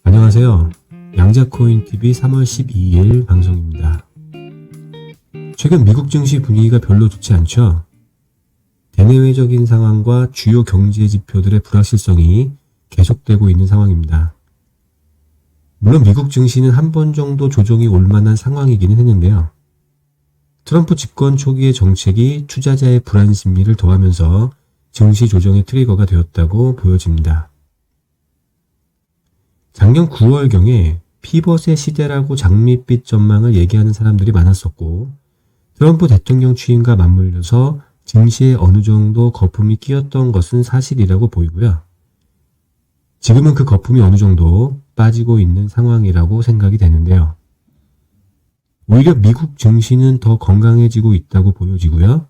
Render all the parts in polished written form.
안녕하세요. 양자코인TV 3월 12일 방송입니다. 최근 미국 증시 분위기가 별로 좋지 않죠? 대내외적인 상황과 주요 경제 지표들의 불확실성이 계속되고 있는 상황입니다. 물론 미국 증시는 한 번 정도 조정이 올 만한 상황이기는 했는데요. 트럼프 집권 초기의 정책이 투자자의 불안 심리를 더하면서 증시 조정의 트리거가 되었다고 보여집니다. 작년 9월경에 피벗의 시대라고 장밋빛 전망을 얘기하는 사람들이 많았었고, 트럼프 대통령 취임과 맞물려서 증시에 어느 정도 거품이 끼었던 것은 사실이라고 보이고요. 지금은 그 거품이 어느 정도 빠지고 있는 상황이라고 생각이 되는데요. 오히려 미국 증시는 더 건강해지고 있다고 보여지고요.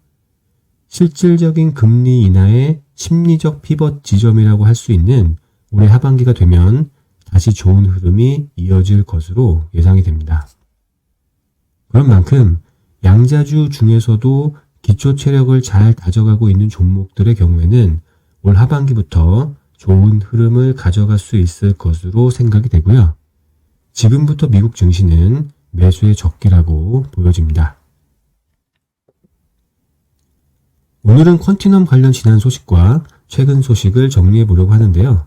실질적인 금리 인하의 심리적 피벗 지점이라고 할 수 있는 올해 하반기가 되면 다시 좋은 흐름이 이어질 것으로 예상이 됩니다. 그런 만큼 양자주 중에서도 기초 체력을 잘 다져가고 있는 종목들의 경우에는 올 하반기부터 좋은 흐름을 가져갈 수 있을 것으로 생각이 되고요. 지금부터 미국 증시는 매수의 적기라고 보여집니다. 오늘은 퀀티넘 관련 지난 소식과 최근 소식을 정리해 보려고 하는데요.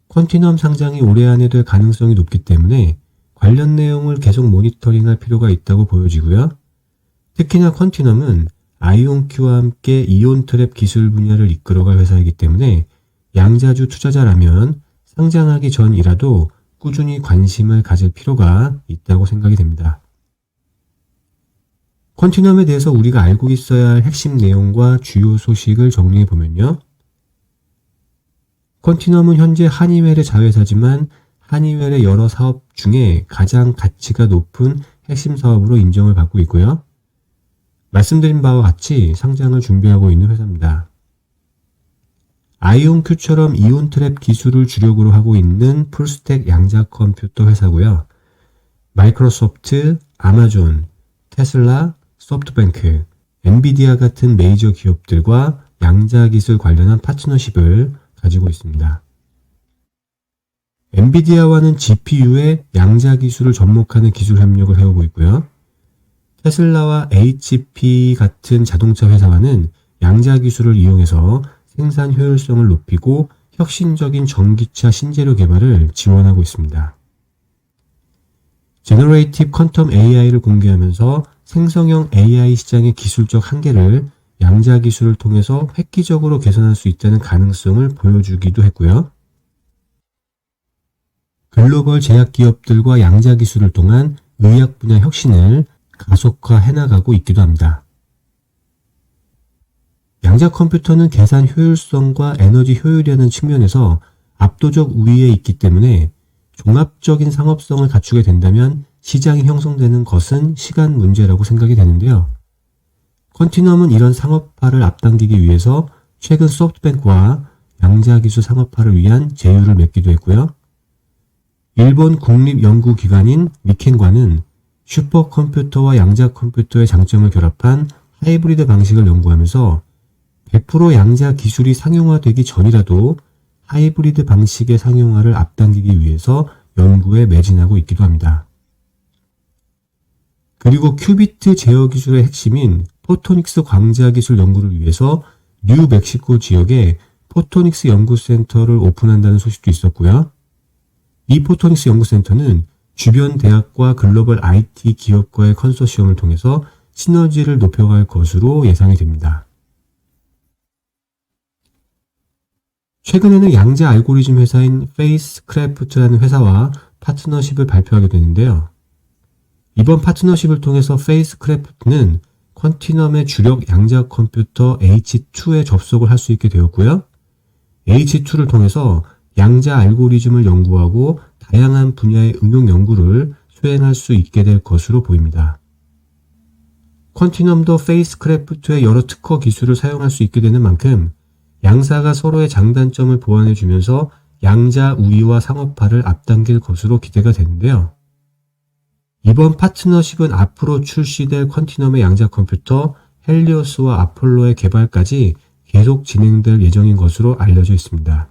퀀티넘 상장이 올해 안에 될 가능성이 높기 때문에 관련 내용을 계속 모니터링할 필요가 있다고 보여지고요. 특히나 퀀티넘은 아이온큐와 함께 이온 트랩 기술 분야를 이끌어갈 회사이기 때문에 양자주 투자자라면 상장하기 전이라도 꾸준히 관심을 가질 필요가 있다고 생각이 됩니다. 퀀티넘에 대해서 우리가 알고 있어야 할 핵심 내용과 주요 소식을 정리해 보면요. 퀀티넘은 현재 하니웰의 자회사지만 하니웰의 여러 사업 중에 가장 가치가 높은 핵심 사업으로 인정을 받고 있고요. 말씀드린 바와 같이 상장을 준비하고 있는 회사입니다. 아이온큐처럼 이온 트랩 기술을 주력으로 하고 있는 풀스택 양자 컴퓨터 회사고요. 마이크로소프트, 아마존, 테슬라, 소프트뱅크, 엔비디아 같은 메이저 기업들과 양자 기술 관련한 파트너십을 가지고 있습니다. 엔비디아와는 GPU의 양자 기술을 접목하는 기술 협력을 해오고 있고요. 테슬라와 HP 같은 자동차 회사와는 양자 기술을 이용해서 생산 효율성을 높이고 혁신적인 전기차 신재료 개발을 지원하고 있습니다. 제너레이티브 퀀텀 AI를 공개하면서 생성형 AI 시장의 기술적 한계를 양자 기술을 통해서 획기적으로 개선할 수 있다는 가능성을 보여주기도 했고요. 글로벌 제약 기업들과 양자 기술을 통한 의약 분야 혁신을 가속화해 나가고 있기도 합니다. 양자 컴퓨터는 계산 효율성과 에너지 효율이라는 측면에서 압도적 우위에 있기 때문에 종합적인 상업성을 갖추게 된다면 시장이 형성되는 것은 시간 문제라고 생각이 되는데요. 퀀티넘은 이런 상업화를 앞당기기 위해서 최근 소프트뱅크와 양자기술 상업화를 위한 제휴를 맺기도 했고요. 일본 국립연구기관인 리켄과는 슈퍼컴퓨터와 양자컴퓨터의 장점을 결합한 하이브리드 방식을 연구하면서 100% 양자 기술이 상용화되기 전이라도 하이브리드 방식의 상용화를 앞당기기 위해서 연구에 매진하고 있기도 합니다. 그리고 큐비트 제어 기술의 핵심인 포토닉스 광자 기술 연구를 위해서 뉴멕시코 지역에 포토닉스 연구센터를 오픈한다는 소식도 있었고요. 이 포토닉스 연구센터는 주변 대학과 글로벌 IT 기업과의 컨소시엄을 통해서 시너지를 높여갈 것으로 예상이 됩니다. 최근에는 양자 알고리즘 회사인 페이스크래프트라는 회사와 파트너십을 발표하게 되는데요. 이번 파트너십을 통해서 페이스크래프트는 퀀티넘의 주력 양자 컴퓨터 H2에 접속을 할 수 있게 되었고요. H2를 통해서 양자 알고리즘을 연구하고 다양한 분야의 응용 연구를 수행할 수 있게 될 것으로 보입니다. 퀀티넘도 페이스크래프트의 여러 특허 기술을 사용할 수 있게 되는 만큼 양사가 서로의 장단점을 보완해주면서 양자 우위와 상업화를 앞당길 것으로 기대가 되는데요. 이번 파트너십은 앞으로 출시될 퀀티넘의 양자 컴퓨터 헬리오스와 아폴로의 개발까지 계속 진행될 예정인 것으로 알려져 있습니다.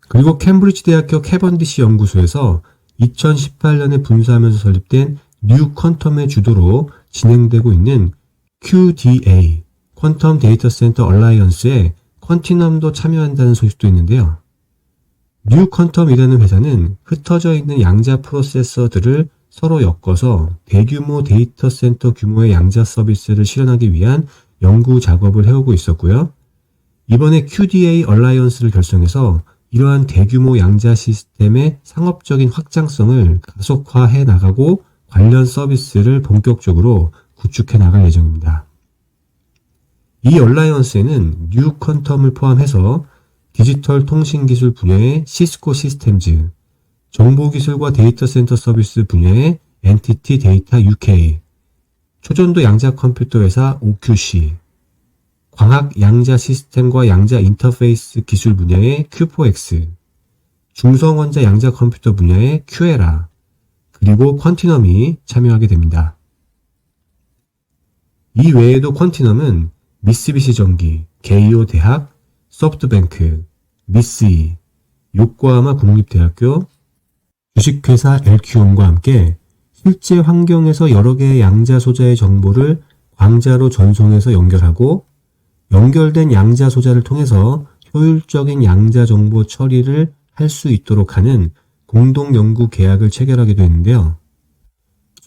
그리고 캠브리지 대학교 캐번디시 연구소에서 2018년에 분사하면서 설립된 뉴 퀀텀의 주도로 진행되고 있는 QDA, 퀀텀 데이터 센터 얼라이언스에 퀀티넘도 참여한다는 소식도 있는데요. 뉴 퀀텀이라는 회사는 흩어져 있는 양자 프로세서들을 서로 엮어서 대규모 데이터 센터 규모의 양자 서비스를 실현하기 위한 연구 작업을 해오고 있었고요. 이번에 QDA 얼라이언스를 결성해서 이러한 대규모 양자 시스템의 상업적인 확장성을 가속화해 나가고 관련 서비스를 본격적으로 구축해 나갈 예정입니다. 이 얼라이언스에는 뉴 퀀텀을 포함해서 디지털 통신기술 분야의 시스코 시스템즈, 정보기술과 데이터 센터 서비스 분야의 엔티티 데이터 UK, 초전도 양자 컴퓨터 회사 OQC, 광학 양자 시스템과 양자 인터페이스 기술 분야의 Q4X, 중성원자 양자 컴퓨터 분야의 QERA, 그리고 퀀티넘이 참여하게 됩니다. 이 외에도 퀀티넘은 미쓰비시 전기, 게이오 대학, 소프트뱅크, 미쓰이, 요코하마 국립대학교, 주식회사 LQ온과 함께 실제 환경에서 여러 개의 양자 소자의 정보를 광자로 전송해서 연결하고 연결된 양자 소자를 통해서 효율적인 양자 정보 처리를 할 수 있도록 하는 공동 연구 계약을 체결하기도 했는데요.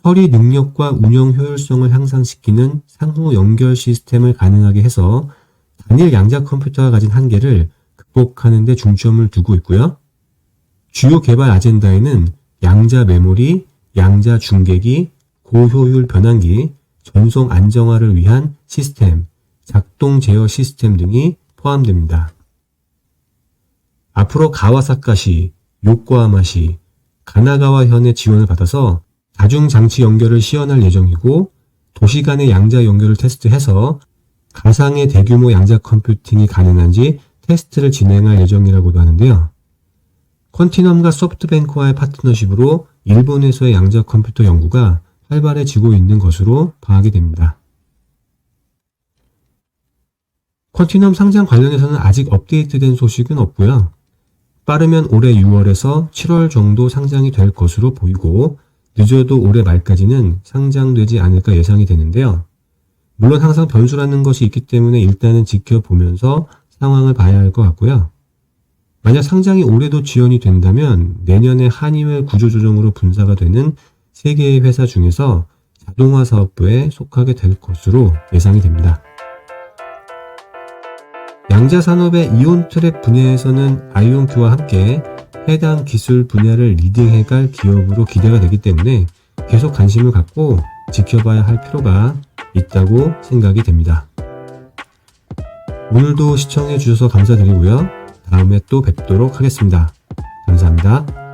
처리 능력과 운영 효율성을 향상시키는 상호 연결 시스템을 가능하게 해서 단일 양자 컴퓨터가 가진 한계를 극복하는 데 중점을 두고 있고요. 주요 개발 아젠다에는 양자 메모리, 양자 중계기, 고효율 변환기, 전송 안정화를 위한 시스템, 작동 제어 시스템 등이 포함됩니다. 앞으로 가와사카시, 요코하마시, 가나가와현의 지원을 받아서 다중장치 연결을 시연할 예정이고 도시 간의 양자 연결을 테스트해서 가상의 대규모 양자 컴퓨팅이 가능한지 테스트를 진행할 예정이라고도 하는데요. 퀀티넘과 소프트뱅크와의 파트너십으로 일본에서의 양자 컴퓨터 연구가 활발해지고 있는 것으로 파악이 됩니다. 퀀티넘 상장 관련해서는 아직 업데이트된 소식은 없고요. 빠르면 올해 6월에서 7월 정도 상장이 될 것으로 보이고 늦어도 올해 말까지는 상장되지 않을까 예상이 되는데요. 물론 항상 변수라는 것이 있기 때문에 일단은 지켜보면서 상황을 봐야 할 것 같고요. 만약 상장이 올해도 지연이 된다면 내년에 한이웰 구조조정으로 분사가 되는 3개의 회사 중에서 자동화 사업부에 속하게 될 것으로 예상이 됩니다. 양자 산업의 이온 트랩 분야에서는 아이온큐와 함께 해당 기술 분야를 리딩해갈 기업으로 기대가 되기 때문에 계속 관심을 갖고 지켜봐야 할 필요가 있다고 생각이 됩니다. 오늘도 시청해 주셔서 감사드리고요. 다음에 또 뵙도록 하겠습니다. 감사합니다.